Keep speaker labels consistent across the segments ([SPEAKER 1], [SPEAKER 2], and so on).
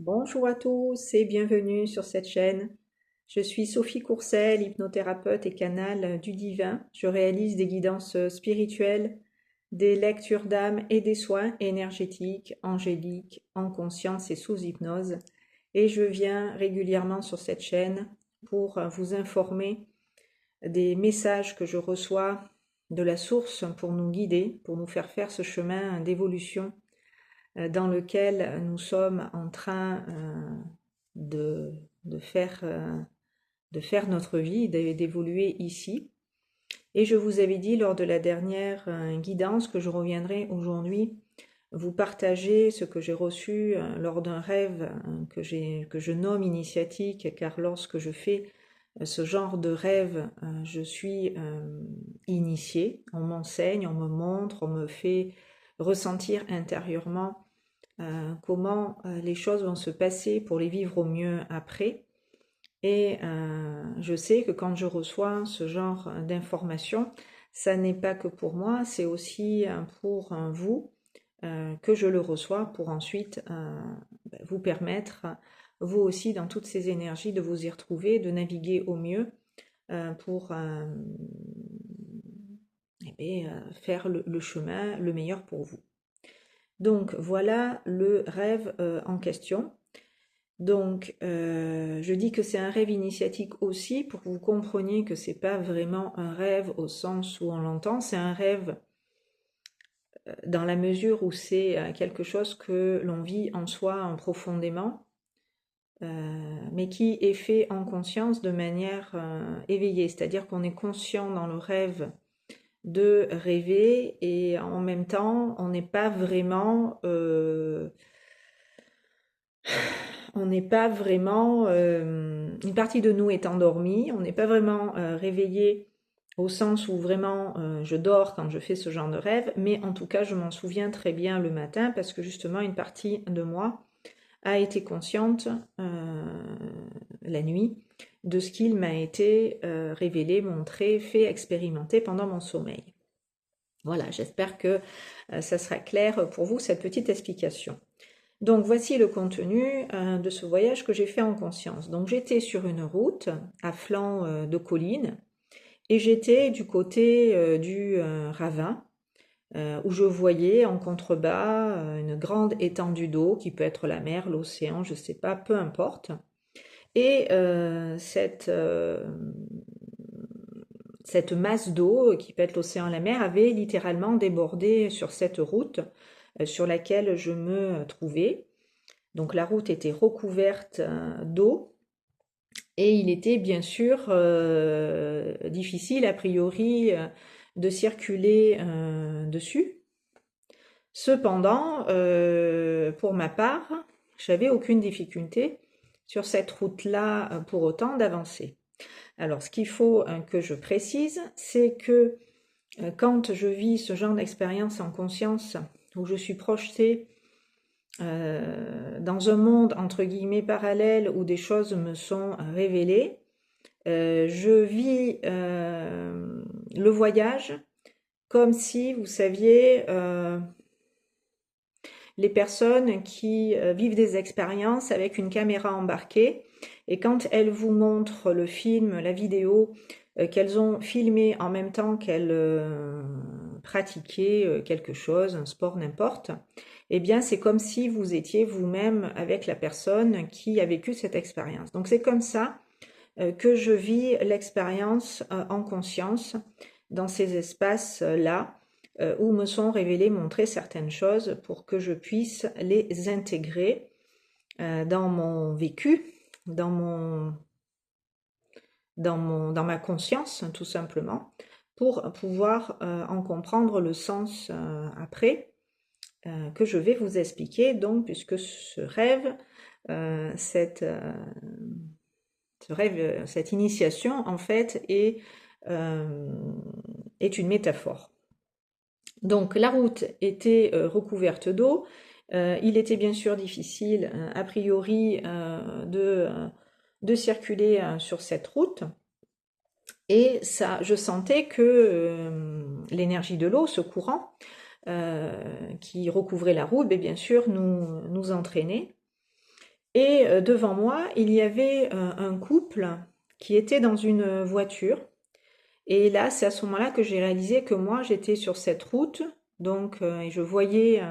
[SPEAKER 1] Bonjour à tous et bienvenue sur cette chaîne. Je suis Sophie Courcel, hypnothérapeute et canal du divin. Je réalise des guidances spirituelles, des lectures d'âme et des soins énergétiques, angéliques, en conscience et sous hypnose. Et je viens régulièrement sur cette chaîne pour vous informer des messages que je reçois de la source pour nous guider, pour nous faire ce chemin d'évolution dans lequel nous sommes en train de, de faire, de faire notre vie, d'évoluer ici. Et je vous avais dit lors de la dernière guidance que je reviendrai aujourd'hui vous partager ce que j'ai reçu lors d'un rêve que je nomme initiatique, car lorsque je fais ce genre de rêve, je suis initiée, on m'enseigne, on me montre, on me fait ressentir intérieurement comment les choses vont se passer pour les vivre au mieux après. Et je sais que quand je reçois ce genre d'informations, ça n'est pas que pour moi, c'est aussi pour vous que je le reçois pour ensuite vous permettre, vous aussi, dans toutes ces énergies, de vous y retrouver, de naviguer au mieux pour faire le chemin le meilleur pour vous. Donc voilà le rêve en question. Donc je dis que c'est un rêve initiatique aussi pour que vous compreniez que c'est pas vraiment un rêve au sens où on l'entend, c'est un rêve dans la mesure où c'est quelque chose que l'on vit en soi profondément, mais qui est fait en conscience de manière éveillée, c'est-à-dire qu'on est conscient dans le rêve de rêver et en même temps on n'est pas vraiment une partie de nous est endormie, on n'est pas vraiment réveillé au sens où vraiment je dors quand je fais ce genre de rêve, mais en tout cas je m'en souviens très bien le matin parce que justement une partie de moi a été consciente la nuit de ce qu'il m'a été révélé, montré, fait expérimenter pendant mon sommeil. Voilà, j'espère que ça sera clair pour vous cette petite explication. Donc voici le contenu de ce voyage que j'ai fait en conscience. Donc j'étais sur une route à flanc de colline et j'étais du côté du ravin où je voyais en contrebas une grande étendue d'eau qui peut être la mer, l'océan, je ne sais pas, peu importe. Et cette masse d'eau, qui peut être l'océan, la mer, avait littéralement débordé sur cette route sur laquelle je me trouvais. Donc la route était recouverte d'eau et il était bien sûr difficile a priori de circuler dessus. Cependant, pour ma part, j'avais aucune difficulté sur cette route-là pour autant d'avancer. Alors ce qu'il faut que je précise, c'est que quand je vis ce genre d'expérience en conscience, où je suis projetée dans un monde entre guillemets parallèle où des choses me sont révélées, je vis le voyage comme si, vous saviez, les personnes qui vivent des expériences avec une caméra embarquée et quand elles vous montrent le film, la vidéo qu'elles ont filmé en même temps qu'elles pratiquaient quelque chose, un sport, n'importe, eh bien c'est comme si vous étiez vous-même avec la personne qui a vécu cette expérience. Donc c'est comme ça que je vis l'expérience en conscience dans ces espaces-là où me sont révélées, montrées certaines choses pour que je puisse les intégrer dans mon vécu, dans ma conscience tout simplement, pour pouvoir en comprendre le sens après que je vais vous expliquer. Donc, puisque ce rêve, cette cette initiation, en fait, est une métaphore. Donc, la route était recouverte d'eau. Il était bien sûr difficile, a priori, de circuler sur cette route. Et ça, je sentais que l'énergie de l'eau, ce courant qui recouvrait la route, bien sûr, nous entraînait. Et devant moi, il y avait un couple qui était dans une voiture. Et là, c'est à ce moment-là que j'ai réalisé que moi, j'étais sur cette route, donc, et je voyais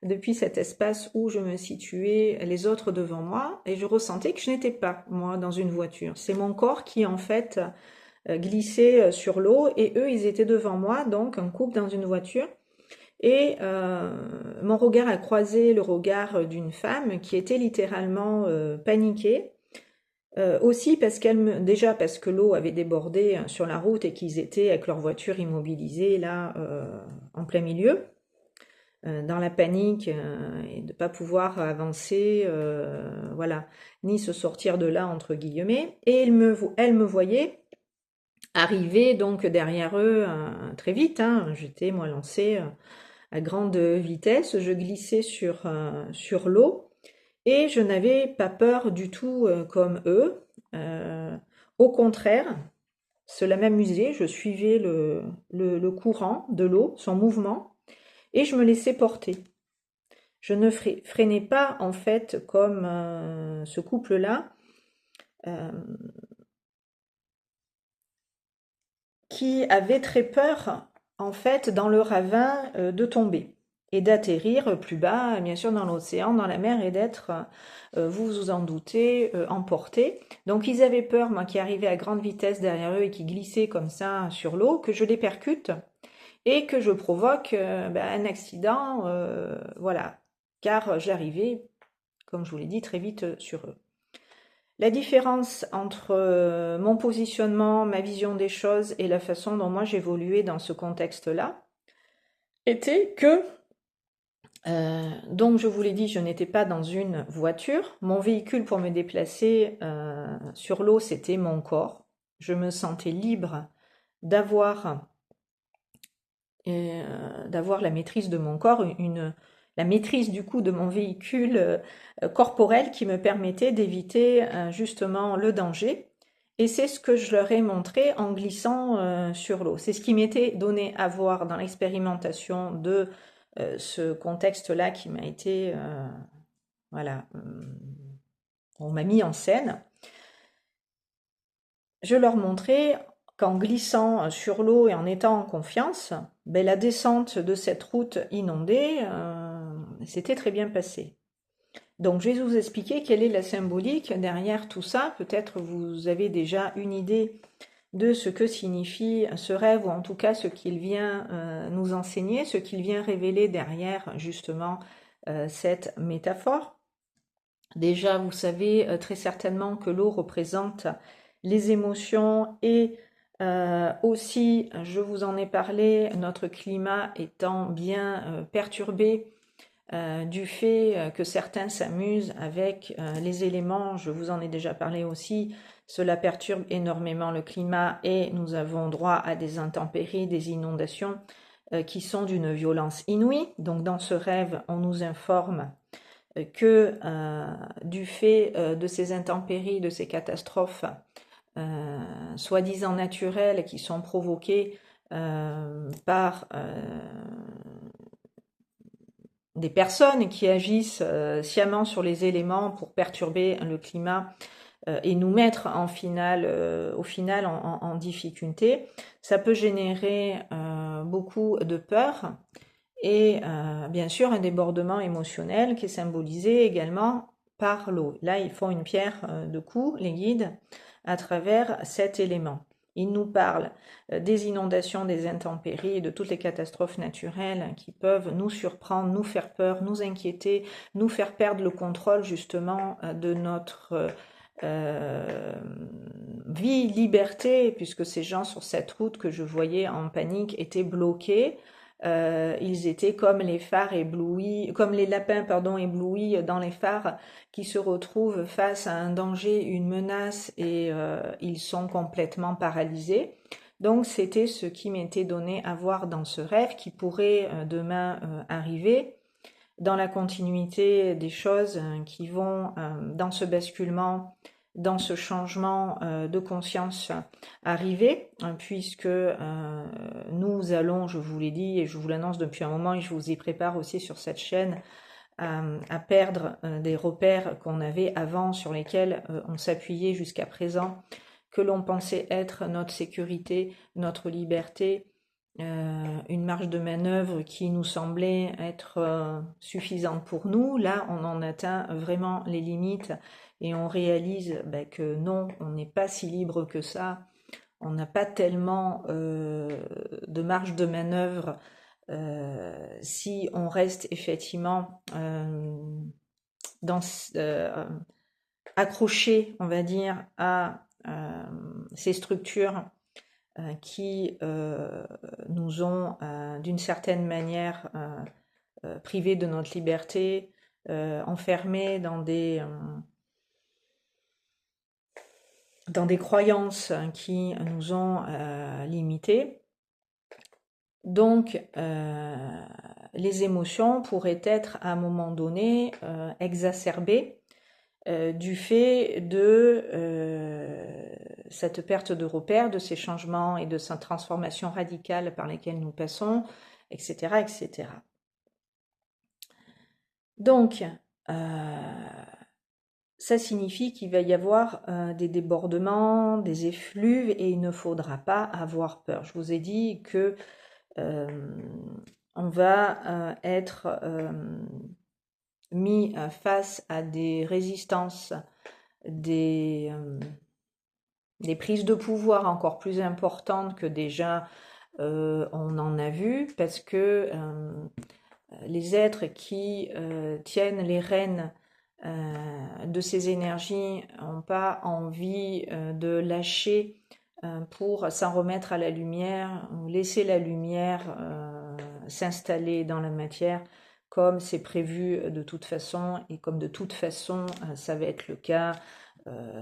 [SPEAKER 1] depuis cet espace où je me situais les autres devant moi, et je ressentais que je n'étais pas, moi, dans une voiture. C'est mon corps qui, en fait, glissait sur l'eau, et eux, ils étaient devant moi, donc un couple dans une voiture. Et mon regard a croisé le regard d'une femme qui était littéralement paniquée. Aussi parce déjà parce que l'eau avait débordé sur la route et qu'ils étaient avec leur voiture immobilisée là en plein milieu, dans la panique et de pas pouvoir avancer, voilà, ni se sortir de là entre guillemets. Et elle me voyait arriver donc derrière eux très vite. Hein. J'étais moi lancée à grande vitesse, je glissais sur l'eau. Et je n'avais pas peur du tout comme eux. Euh, Au contraire, cela m'amusait. Je suivais le courant de l'eau, son mouvement, et je me laissais porter. Je ne freinais pas en fait comme ce couple-là euh, qui avait très peur en fait dans le ravin de tomber et d'atterrir plus bas, bien sûr dans l'océan, dans la mer et d'être, vous vous en doutez, emporté. Donc ils avaient peur, moi qui arrivais à grande vitesse derrière eux et qui glissais comme ça sur l'eau, que je les percute et que je provoque un accident, voilà, car j'arrivais, comme je vous l'ai dit, très vite sur eux. La différence entre mon positionnement, ma vision des choses et la façon dont moi j'évoluais dans ce contexte-là était que, donc je vous l'ai dit, je n'étais pas dans une voiture. Mon véhicule pour me déplacer sur l'eau, c'était mon corps. Je me sentais libre d'avoir d'avoir la maîtrise de mon corps, la maîtrise du coup de mon véhicule corporel qui me permettait d'éviter justement le danger. Et c'est ce que je leur ai montré en glissant sur l'eau. C'est ce qui m'était donné à voir dans l'expérimentation de ce contexte-là qui m'a été, voilà, on m'a mis en scène. Je leur montrais qu'en glissant sur l'eau et en étant en confiance, ben, la descente de cette route inondée s'était très bien passée. Donc je vais vous expliquer quelle est la symbolique derrière tout ça. Peut-être vous avez déjà une idée de ce que signifie ce rêve, ou en tout cas ce qu'il vient nous enseigner, ce qu'il vient révéler derrière justement cette métaphore. Déjà, vous savez très certainement que l'eau représente les émotions et aussi, je vous en ai parlé, notre climat étant bien perturbé du fait que certains s'amusent avec les éléments, je vous en ai déjà parlé aussi, cela perturbe énormément le climat et nous avons droit à des intempéries, des inondations qui sont d'une violence inouïe. Donc dans ce rêve, on nous informe que du fait de ces intempéries, de ces catastrophes soi-disant naturelles qui sont provoquées par des personnes qui agissent sciemment sur les éléments pour perturber le climat et nous mettre au final en difficulté, ça peut générer beaucoup de peur et bien sûr un débordement émotionnel qui est symbolisé également par l'eau. Là, ils font une pierre de coups, les guides, à travers cet élément. Ils nous parlent des inondations, des intempéries et de toutes les catastrophes naturelles qui peuvent nous surprendre, nous faire peur, nous inquiéter, nous faire perdre le contrôle justement de notre vie, liberté, puisque ces gens sur cette route que je voyais en panique étaient bloqués. Ils étaient comme les phares éblouis, comme les lapins, pardon, éblouis dans les phares qui se retrouvent face à un danger, une menace et ils sont complètement paralysés. Donc c'était ce qui m'était donné à voir dans ce rêve qui pourrait demain arriver dans la continuité des choses qui vont dans ce basculement, dans ce changement de conscience arriver, puisque nous allons, je vous l'ai dit et je vous l'annonce depuis un moment et je vous y prépare aussi sur cette chaîne, à perdre des repères qu'on avait avant, sur lesquels on s'appuyait jusqu'à présent, que l'on pensait être notre sécurité, notre liberté, une marge de manœuvre qui nous semblait être suffisante pour nous. Là, on en atteint vraiment les limites et on réalise que non, on n'est pas si libre que ça. On n'a pas tellement de marge de manœuvre si on reste effectivement accroché, on va dire, à ces structures qui nous ont d'une certaine manière privés de notre liberté, enfermés dans des croyances qui nous ont limités. Donc, les émotions pourraient être à un moment donné exacerbées du fait de cette perte de repère, de ces changements et de cette transformation radicale par lesquelles nous passons, etc., etc. Donc, ça signifie qu'il va y avoir des débordements, des effluves, et il ne faudra pas avoir peur. Je vous ai dit que on va être mis face à des résistances, des prises de pouvoir encore plus importantes que déjà on en a vu, parce que les êtres qui tiennent les rênes de ces énergies n'ont pas envie de lâcher pour s'en remettre à la lumière, laisser la lumière s'installer dans la matière comme c'est prévu de toute façon, et comme de toute façon ça va être le cas.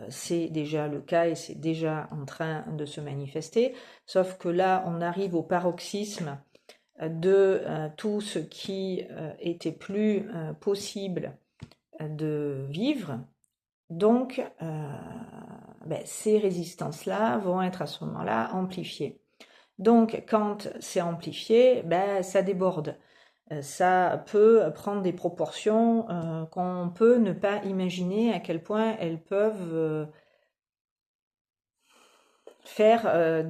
[SPEAKER 1] C'est déjà le cas et c'est déjà en train de se manifester, sauf que là on arrive au paroxysme de tout ce qui était plus possible de vivre. Donc ces résistances-là vont être à ce moment-là amplifiées. Donc quand c'est amplifié, ça déborde. Ça peut prendre des proportions qu'on peut ne pas imaginer à quel point elles peuvent faire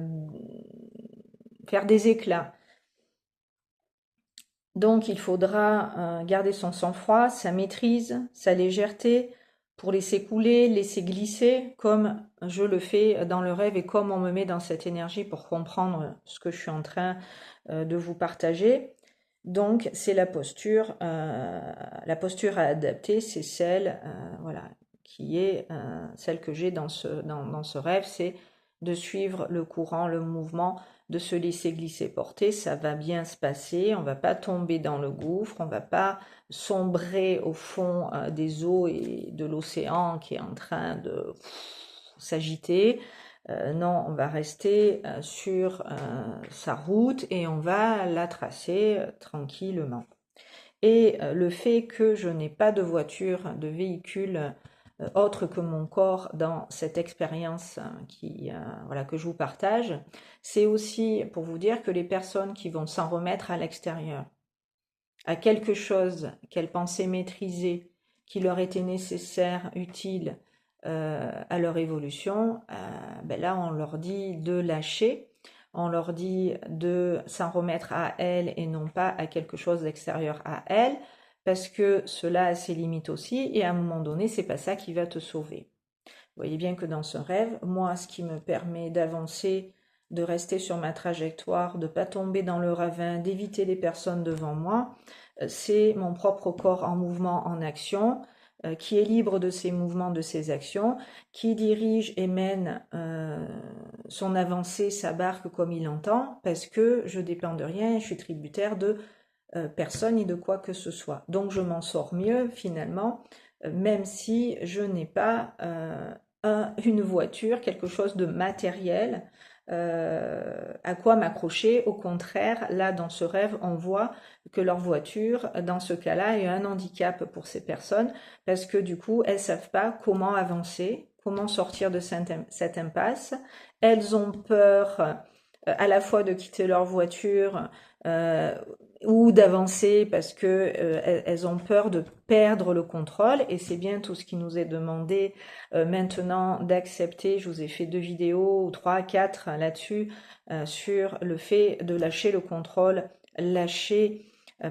[SPEAKER 1] des éclats. Donc il faudra garder son sang-froid, sa maîtrise, sa légèreté pour laisser couler, laisser glisser, comme je le fais dans le rêve et comme on me met dans cette énergie pour comprendre ce que je suis en train de vous partager. Donc c'est la posture à adapter, c'est celle qui est celle que j'ai dans ce rêve, c'est de suivre le courant, le mouvement, de se laisser glisser, porter. Ça va bien se passer, on va pas tomber dans le gouffre, on va pas sombrer au fond des eaux et de l'océan qui est en train de s'agiter. Non, on va rester sur sa route et on va la tracer tranquillement. Et le fait que je n'ai pas de voiture, de véhicule autre que mon corps dans cette expérience que je vous partage, c'est aussi pour vous dire que les personnes qui vont s'en remettre à l'extérieur, à quelque chose qu'elles pensaient maîtriser, qui leur était nécessaire, utile à leur évolution, là on leur dit de lâcher, on leur dit de s'en remettre à elles et non pas à quelque chose d'extérieur à elles, parce que cela a ses limites aussi, et à un moment donné, c'est pas ça qui va te sauver. Vous voyez bien que dans ce rêve, moi, ce qui me permet d'avancer, de rester sur ma trajectoire, de ne pas tomber dans le ravin, d'éviter les personnes devant moi, c'est mon propre corps en mouvement, en action, qui est libre de ses mouvements, de ses actions, qui dirige et mène son avancée, sa barque comme il entend, parce que je dépends de rien, je suis tributaire de personne ni de quoi que ce soit. Donc je m'en sors mieux finalement, même si je n'ai pas une voiture, quelque chose de matériel à quoi m'accrocher. Au contraire, là dans ce rêve, on voit que leur voiture, dans ce cas-là, est un handicap pour ces personnes, parce que du coup, elles savent pas comment avancer, comment sortir de cette impasse. Elles ont peur à la fois de quitter leur voiture, ou d'avancer parce que elles ont peur de perdre le contrôle, et c'est bien tout ce qui nous est demandé maintenant d'accepter. Je vous ai fait 2 vidéos ou 3, 4 là-dessus, sur le fait de lâcher le contrôle, lâcher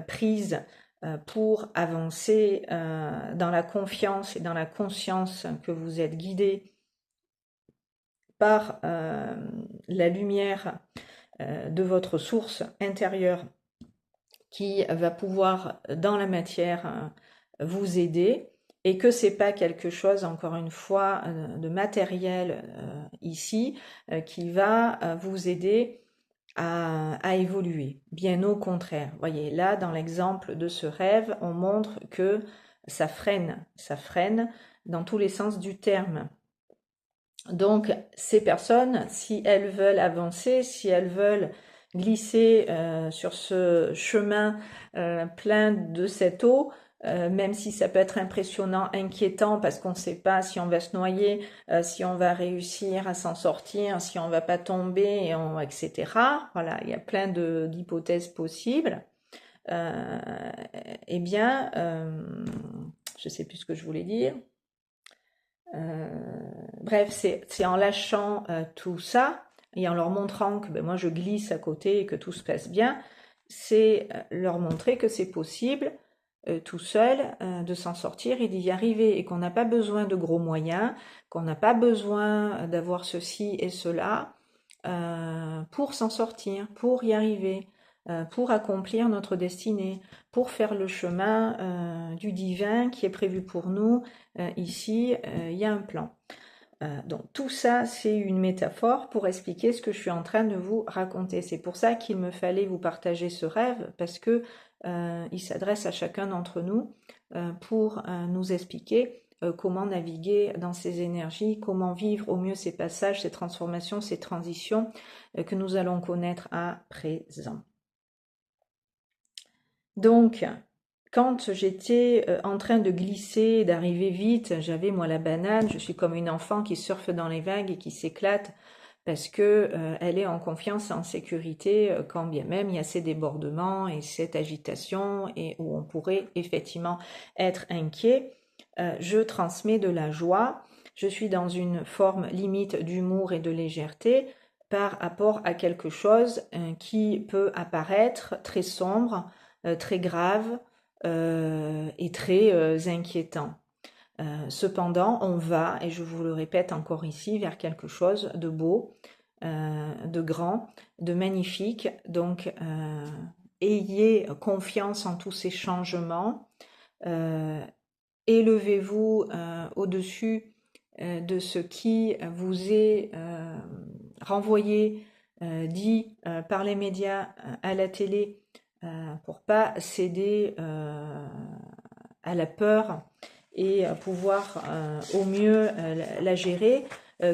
[SPEAKER 1] prise pour avancer dans la confiance et dans la conscience que vous êtes guidé par la lumière de votre source intérieure qui va pouvoir, dans la matière, vous aider, et que c'est pas quelque chose, encore une fois, de matériel ici, qui va vous aider à évoluer. Bien au contraire. Voyez, là, dans l'exemple de ce rêve, on montre que ça freine dans tous les sens du terme. Donc, ces personnes, si elles veulent avancer, si elles veulent glisser sur ce chemin plein de cette eau, même si ça peut être impressionnant, inquiétant, parce qu'on ne sait pas si on va se noyer, si on va réussir à s'en sortir, si on va pas tomber, etc. Voilà, il y a plein d'hypothèses possibles. Eh bien, je sais plus ce que je voulais dire. Bref, c'est en lâchant tout ça et en leur montrant que moi je glisse à côté et que tout se passe bien, c'est leur montrer que c'est possible tout seul de s'en sortir et d'y arriver, et qu'on n'a pas besoin de gros moyens, qu'on n'a pas besoin d'avoir ceci et cela pour s'en sortir, pour y arriver, pour accomplir notre destinée, pour faire le chemin du divin qui est prévu pour nous. Ici, il y a un plan. Donc tout ça, c'est une métaphore pour expliquer ce que je suis en train de vous raconter. C'est pour ça qu'il me fallait vous partager ce rêve, parce que il s'adresse à chacun d'entre nous pour nous expliquer comment naviguer dans ces énergies, comment vivre au mieux ces passages, ces transformations, ces transitions que nous allons connaître à présent. Donc, quand j'étais en train de glisser, d'arriver vite, j'avais moi la banane, je suis comme une enfant qui surfe dans les vagues et qui s'éclate parce que elle est en confiance et en sécurité, quand bien même il y a ces débordements et cette agitation, et où on pourrait effectivement être inquiet. Je transmets de la joie, je suis dans une forme limite d'humour et de légèreté par rapport à quelque chose qui peut apparaître très sombre, très grave et très inquiétant. Cependant, on va, et je vous le répète encore ici, vers quelque chose de beau, de grand, de magnifique. Donc, ayez confiance en tous ces changements. Élevez-vous au-dessus de ce qui vous est renvoyé, dit par les médias, à la télé, pour pas céder à la peur et pouvoir au mieux la gérer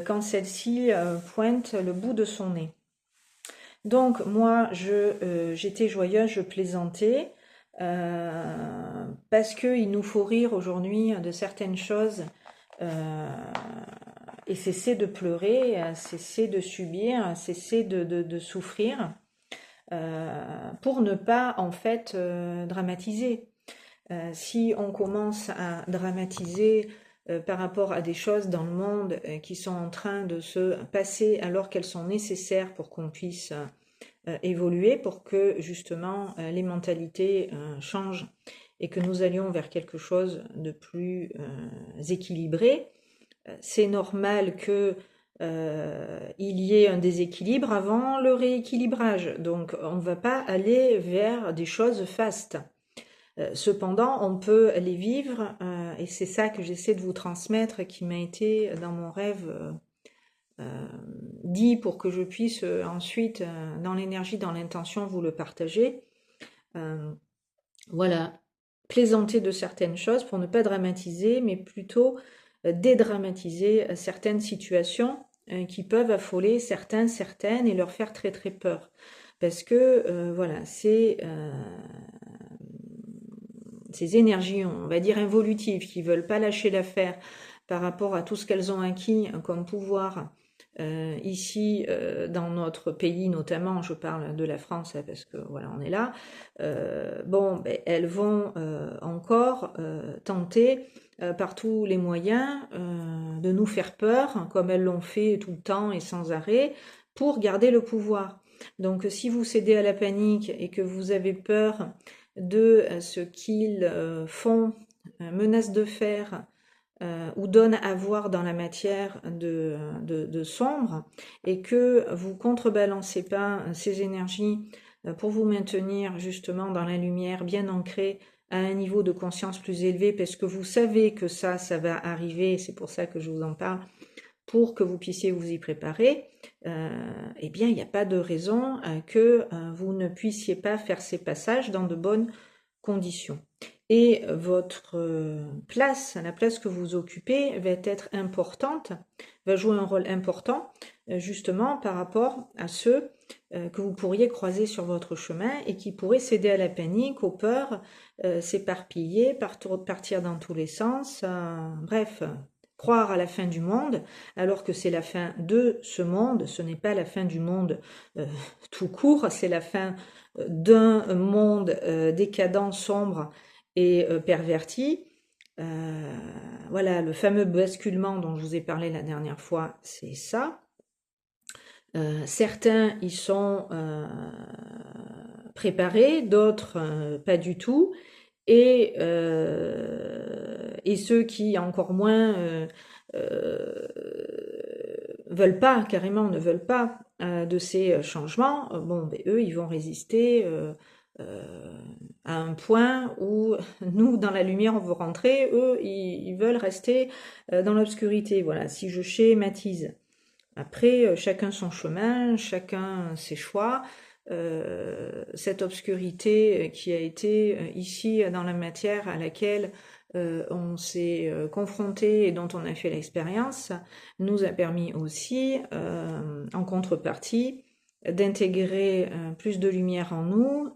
[SPEAKER 1] quand celle-ci pointe le bout de son nez. Donc moi, j'étais joyeuse, je plaisantais, parce qu'il nous faut rire aujourd'hui de certaines choses et cesser de pleurer, cesser de subir, cesser de souffrir, pour ne pas en fait dramatiser. Si on commence à dramatiser par rapport à des choses dans le monde qui sont en train de se passer alors qu'elles sont nécessaires pour qu'on puisse évoluer, pour que justement les mentalités changent et que nous allions vers quelque chose de plus équilibré, c'est normal que il y ait un déséquilibre avant le rééquilibrage. Donc on ne va pas aller vers des choses fastes. Cependant, on peut les vivre, et c'est ça que j'essaie de vous transmettre, qui m'a été dans mon rêve dit pour que je puisse ensuite, dans l'énergie, dans l'intention, vous le partager. Voilà, plaisanter de certaines choses pour ne pas dramatiser, mais plutôt dédramatiser certaines situations qui peuvent affoler certains, certaines et leur faire très très peur. Parce que voilà, c'est ces énergies, on va dire involutives, qui veulent pas lâcher l'affaire par rapport à tout ce qu'elles ont acquis comme pouvoir ici, dans notre pays notamment, je parle de la France parce que voilà, on est là, bon, ben, elles vont encore tenter par tous les moyens de nous faire peur, comme elles l'ont fait tout le temps et sans arrêt, pour garder le pouvoir. Donc si vous cédez à la panique et que vous avez peur de ce qu'ils font, menacent de faire, ou donnent à voir dans la matière de sombre, et que vous contrebalancez pas ces énergies pour vous maintenir justement dans la lumière, bien ancrée à un niveau de conscience plus élevé, parce que vous savez que ça va arriver, c'est pour ça que je vous en parle, pour que vous puissiez vous y préparer, eh bien, il n'y a pas de raison que vous ne puissiez pas faire ces passages dans de bonnes conditions. Et votre place, la place que vous occupez, va être importante, va jouer un rôle important, justement par rapport à ceux que vous pourriez croiser sur votre chemin et qui pourraient céder à la panique, aux peurs, s'éparpiller, partir dans tous les sens, bref, croire à la fin du monde, alors que c'est la fin de ce monde, ce n'est pas la fin du monde tout court, c'est la fin d'un monde décadent, sombre et perverti. Voilà, le fameux basculement dont je vous ai parlé la dernière fois, c'est ça. Certains y sont préparés, d'autres pas du tout. Et ceux qui encore moins veulent pas, carrément ne veulent pas de ces changements, bon, ben, eux, ils vont résister à un point où nous, dans la lumière, on veut rentrer, eux, ils veulent rester dans l'obscurité. Voilà, si je schématise. Après, chacun son chemin, chacun ses choix. Cette obscurité qui a été ici dans la matière à laquelle on s'est confronté et dont on a fait l'expérience, nous a permis aussi, en contrepartie, d'intégrer plus de lumière en nous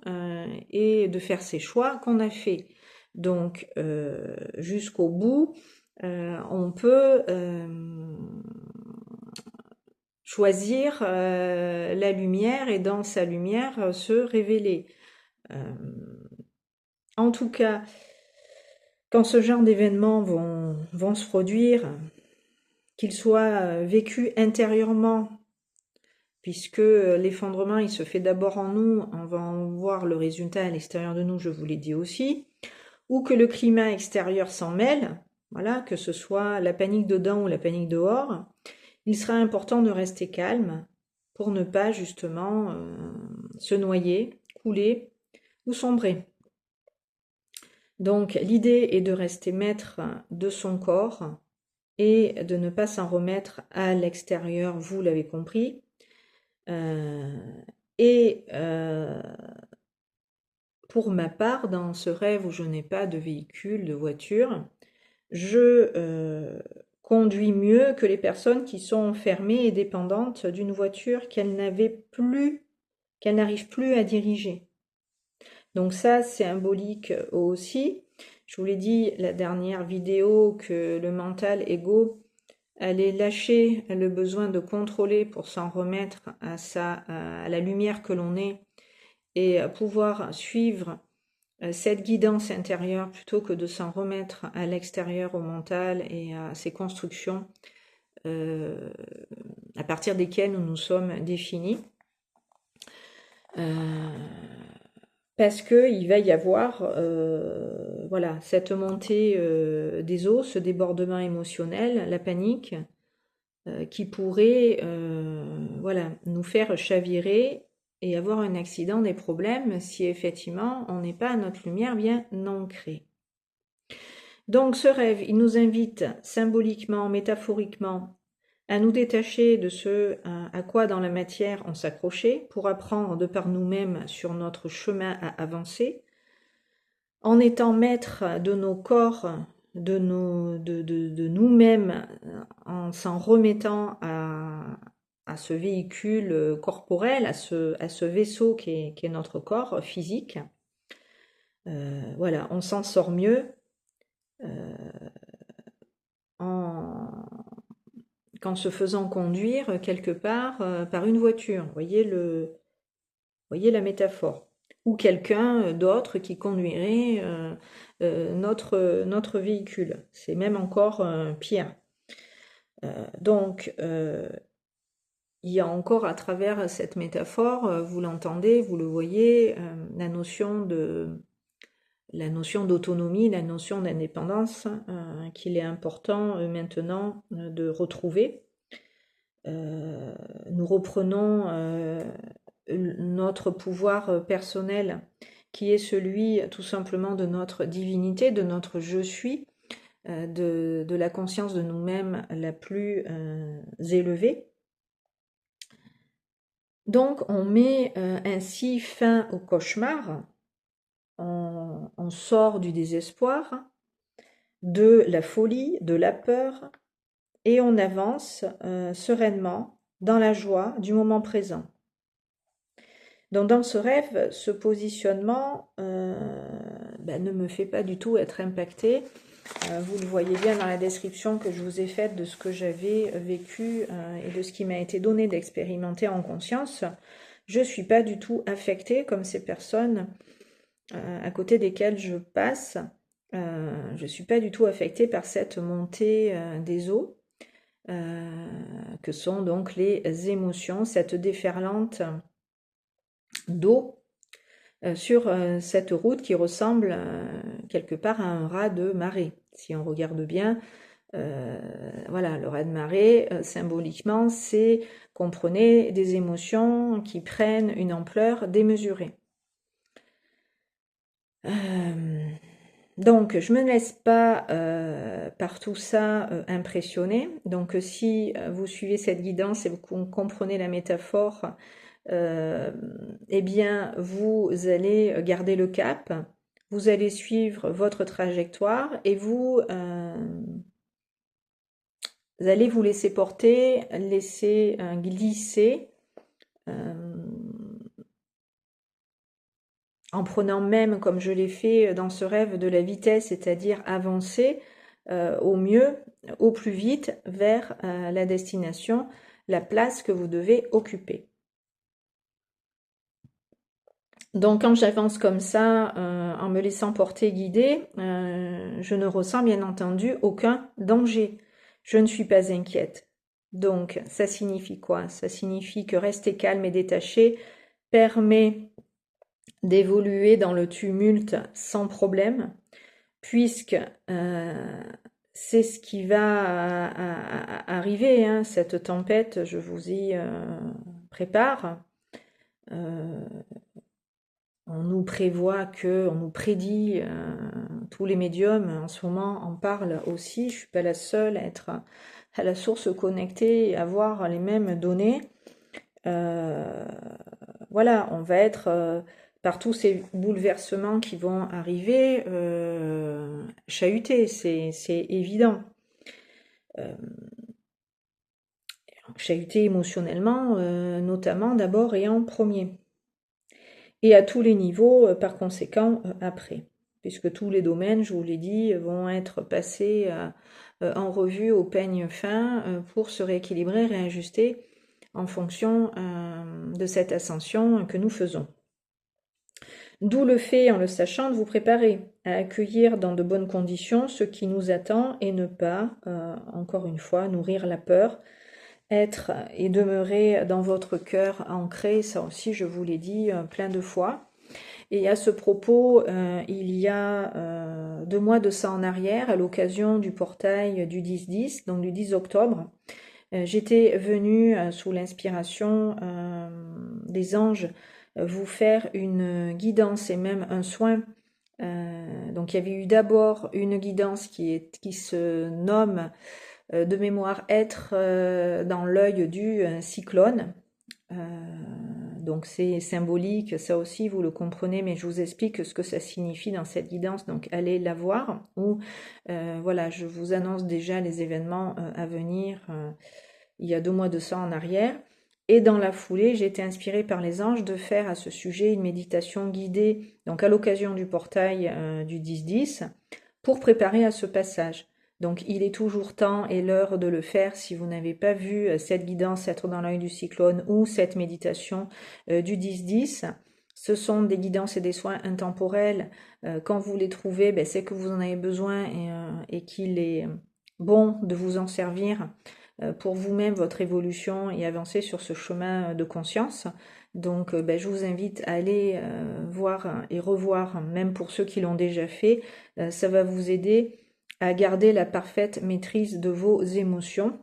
[SPEAKER 1] et de faire ces choix qu'on a fait. Donc, jusqu'au bout, on peut choisir la lumière et dans sa lumière se révéler. En tout cas, quand ce genre d'événements vont se produire, qu'ils soient vécus intérieurement, puisque l'effondrement il se fait d'abord en nous, on va en voir le résultat à l'extérieur de nous, je vous l'ai dit aussi, ou que le climat extérieur s'en mêle, voilà, que ce soit la panique dedans ou la panique dehors, il sera important de rester calme pour ne pas justement se noyer, couler ou sombrer. Donc l'idée est de rester maître de son corps et de ne pas s'en remettre à l'extérieur, vous l'avez compris. Pour ma part, dans ce rêve où je n'ai pas de véhicule, de voiture, je conduis mieux que les personnes qui sont enfermées et dépendantes d'une voiture qu'elles n'arrivent plus à diriger. Donc ça, c'est symbolique aussi. Je vous l'ai dit la dernière vidéo que le mental égo allait lâcher le besoin de contrôler pour s'en remettre à la lumière que l'on est et pouvoir suivre cette guidance intérieure plutôt que de s'en remettre à l'extérieur, au mental et à ces constructions à partir desquelles nous nous sommes définis. Parce qu'il va y avoir voilà, cette montée des eaux, ce débordement émotionnel, la panique, qui pourrait voilà, nous faire chavirer et avoir un accident, des problèmes, si effectivement on n'est pas à notre lumière bien ancrée. Donc ce rêve, il nous invite symboliquement, métaphoriquement, à nous détacher de ce à quoi dans la matière on s'accrochait pour apprendre de par nous-mêmes sur notre chemin à avancer, en étant maître de nos corps, de nous-mêmes, en s'en remettant à ce véhicule corporel, à ce vaisseau qui est notre corps physique. Voilà, on s'en sort mieux en qu'en se faisant conduire quelque part par une voiture. Vous voyez la métaphore. Ou quelqu'un d'autre qui conduirait notre véhicule. C'est même encore pire. Donc, il y a encore à travers cette métaphore, vous l'entendez, vous le voyez, la notion d'autonomie, la notion d'indépendance qu'il est important maintenant de retrouver. Nous reprenons notre pouvoir personnel qui est celui tout simplement de notre divinité, de notre je suis, de la conscience de nous-mêmes la plus élevée. Donc on met ainsi fin au cauchemar, on sort du désespoir, de la folie, de la peur, et on avance sereinement dans la joie du moment présent. Donc dans ce rêve, ce positionnement ne me fait pas du tout être impacté. Vous le voyez bien dans la description que je vous ai faite de ce que j'avais vécu et de ce qui m'a été donné d'expérimenter en conscience. Je ne suis pas du tout affectée comme ces personnes à côté desquelles je passe. Je ne suis pas du tout affectée par cette montée des eaux, que sont donc les émotions, cette déferlante d'eau sur cette route qui ressemble quelque part à un raz de marée. Si on regarde bien, voilà, le raz de marée, symboliquement, c'est, comprenez, des émotions qui prennent une ampleur démesurée. Donc, je ne me laisse pas par tout ça impressionner. Donc, si vous suivez cette guidance et vous comprenez la métaphore, eh bien, vous allez garder le cap, vous allez suivre votre trajectoire et vous allez vous laisser porter, laisser glisser, en prenant même, comme je l'ai fait dans ce rêve, de la vitesse, c'est-à-dire avancer au mieux, au plus vite vers la destination, la place que vous devez occuper. Donc quand j'avance comme ça, en me laissant porter, guider, je ne ressens bien entendu aucun danger. Je ne suis pas inquiète. Donc ça signifie quoi? Ça signifie que rester calme et détaché permet d'évoluer dans le tumulte sans problème, puisque c'est ce qui va arriver, hein, cette tempête, je vous y prépare. On nous prévoit on nous prédit, tous les médiums en ce moment en parlent aussi, je ne suis pas la seule à être à la source connectée et à avoir les mêmes données. Voilà, on va être par tous ces bouleversements qui vont arriver, chahutés, c'est évident. Chahutés émotionnellement, notamment d'abord et en premier. Et à tous les niveaux, par conséquent, après. Puisque tous les domaines, je vous l'ai dit, vont être passés en revue au peigne fin pour se rééquilibrer, réajuster en fonction de cette ascension que nous faisons. D'où le fait, en le sachant, de vous préparer à accueillir dans de bonnes conditions ce qui nous attend et ne pas, encore une fois, nourrir la peur, être et demeurer dans votre cœur ancré, ça aussi je vous l'ai dit plein de fois. Et à ce propos, il y a 2 mois de ça en arrière, à l'occasion du portail du 10-10, donc du 10 octobre, j'étais venue sous l'inspiration des anges vous faire une guidance et même un soin. Donc il y avait eu d'abord une guidance qui se nomme de mémoire être dans l'œil du cyclone. Donc c'est symbolique, ça aussi vous le comprenez, mais je vous explique ce que ça signifie dans cette guidance, donc allez la voir, ou voilà, je vous annonce déjà les événements à venir, il y a 2 mois de ça en arrière, et dans la foulée, j'ai été inspirée par les anges de faire à ce sujet une méditation guidée, donc à l'occasion du portail du 10-10, pour préparer à ce passage. Donc il est toujours temps et l'heure de le faire si vous n'avez pas vu cette guidance Être dans l'œil du cyclone ou cette méditation du 10-10. Ce sont des guidances et des soins intemporels. Quand vous les trouvez, ben, c'est que vous en avez besoin et qu'il est bon de vous en servir pour vous-même, votre évolution et avancer sur ce chemin de conscience. Donc ben, je vous invite à aller voir et revoir, même pour ceux qui l'ont déjà fait. Ça va vous aider à garder la parfaite maîtrise de vos émotions,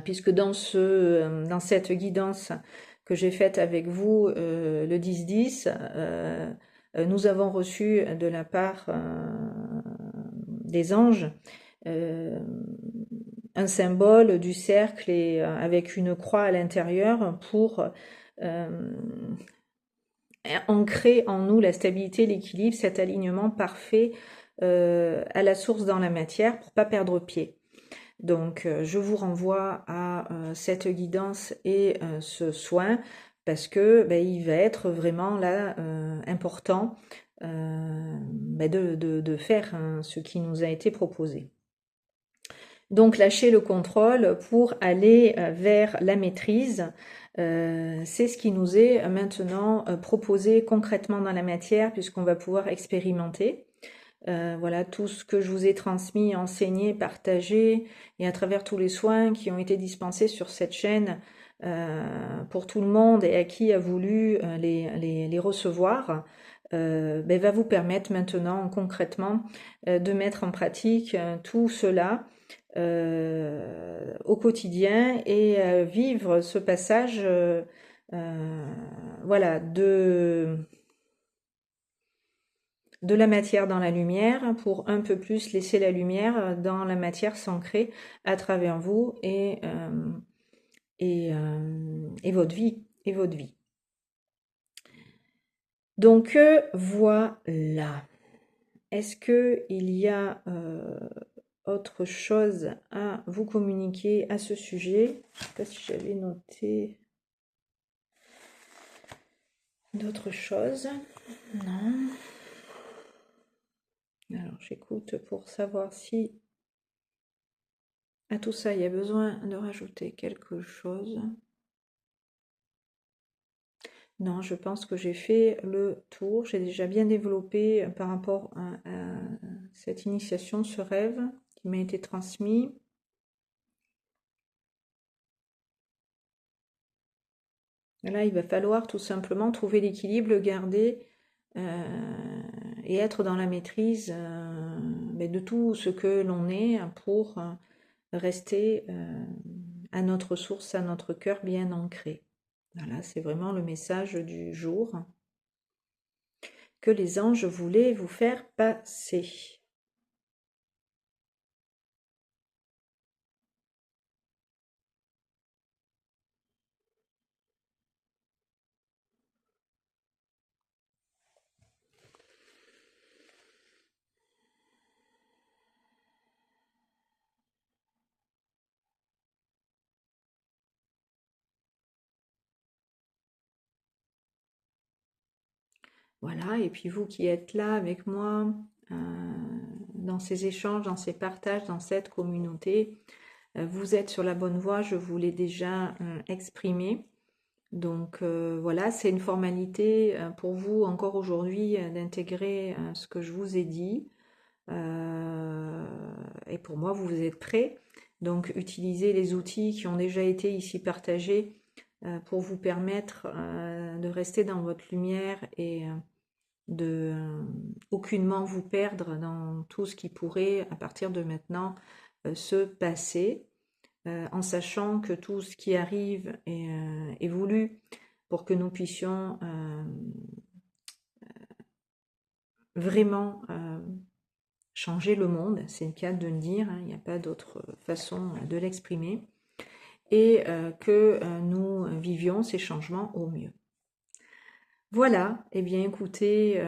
[SPEAKER 1] puisque dans cette guidance que j'ai faite avec vous, le 10-10, nous avons reçu de la part des anges un symbole du cercle et avec une croix à l'intérieur pour ancrer en nous la stabilité, l'équilibre, cet alignement parfait à la source dans la matière pour pas perdre pied. Donc je vous renvoie à cette guidance et ce soin parce que ben, il va être vraiment là important ben, de faire ce qui nous a été proposé. Donc lâcher le contrôle pour aller vers la maîtrise, c'est ce qui nous est maintenant proposé concrètement dans la matière puisqu'on va pouvoir expérimenter. Voilà tout ce que je vous ai transmis, enseigné, partagé et à travers tous les soins qui ont été dispensés sur cette chaîne pour tout le monde et à qui a voulu les recevoir, ben, va vous permettre maintenant concrètement de mettre en pratique tout cela au quotidien et vivre ce passage voilà, de la matière dans la lumière pour un peu plus laisser la lumière dans la matière s'ancrer à travers vous et votre vie. Et votre vie. Donc voilà. Est-ce qu'il y a autre chose à vous communiquer à ce sujet? Je ne sais pas si j'avais noté d'autres choses. Non. Alors j'écoute pour savoir si à tout ça il y a besoin de rajouter quelque chose. Non, je pense que j'ai fait le tour. J'ai déjà bien développé par rapport à cette initiation, ce rêve qui m'a été transmis. Là, il va falloir tout simplement trouver l'équilibre, le garder et être dans la maîtrise de tout ce que l'on est pour rester à notre source, à notre cœur bien ancré. Voilà, c'est vraiment le message du jour que les anges voulaient vous faire passer. Voilà, et puis vous qui êtes là avec moi dans ces échanges, dans ces partages, dans cette communauté, vous êtes sur la bonne voie, je vous l'ai déjà exprimé. Donc voilà, c'est une formalité pour vous encore aujourd'hui d'intégrer ce que je vous ai dit. Et pour moi, vous êtes prêts. Donc utilisez les outils qui ont déjà été ici partagés pour vous permettre de rester dans votre lumière et de aucunement vous perdre dans tout ce qui pourrait, à partir de maintenant, se passer, en sachant que tout ce qui arrive est voulu pour que nous puissions vraiment changer le monde, c'est le cas de le dire, hein, il n'y a pas d'autre façon de l'exprimer, et que nous vivions ces changements au mieux. Voilà, eh bien écoutez,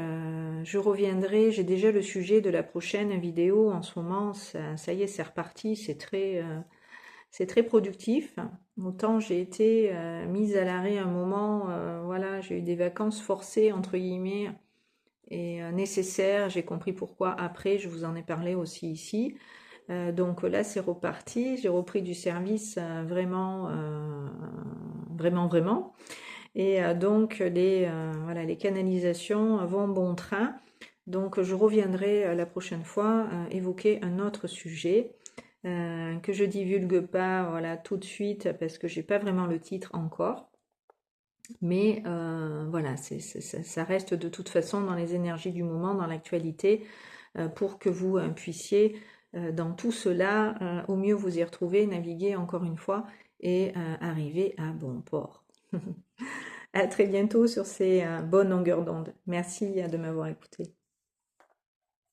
[SPEAKER 1] je reviendrai, j'ai déjà le sujet de la prochaine vidéo en ce moment, ça y est, c'est reparti, c'est très productif. Autant j'ai été mise à l'arrêt un moment, voilà, j'ai eu des vacances forcées, entre guillemets, et nécessaires, j'ai compris pourquoi après, je vous en ai parlé aussi ici. Donc là, c'est reparti. J'ai repris du service vraiment. Et donc, voilà, les canalisations vont bon train. Donc, je reviendrai la prochaine fois évoquer un autre sujet que je divulgue pas voilà, tout de suite parce que j'ai pas vraiment le titre encore. Mais voilà, ça reste de toute façon dans les énergies du moment, dans l'actualité, pour que vous puissiez, dans tout cela, au mieux vous y retrouver, naviguer encore une fois et arriver à bon port. À très bientôt sur ces bonnes longueurs d'onde. Merci de m'avoir écouté.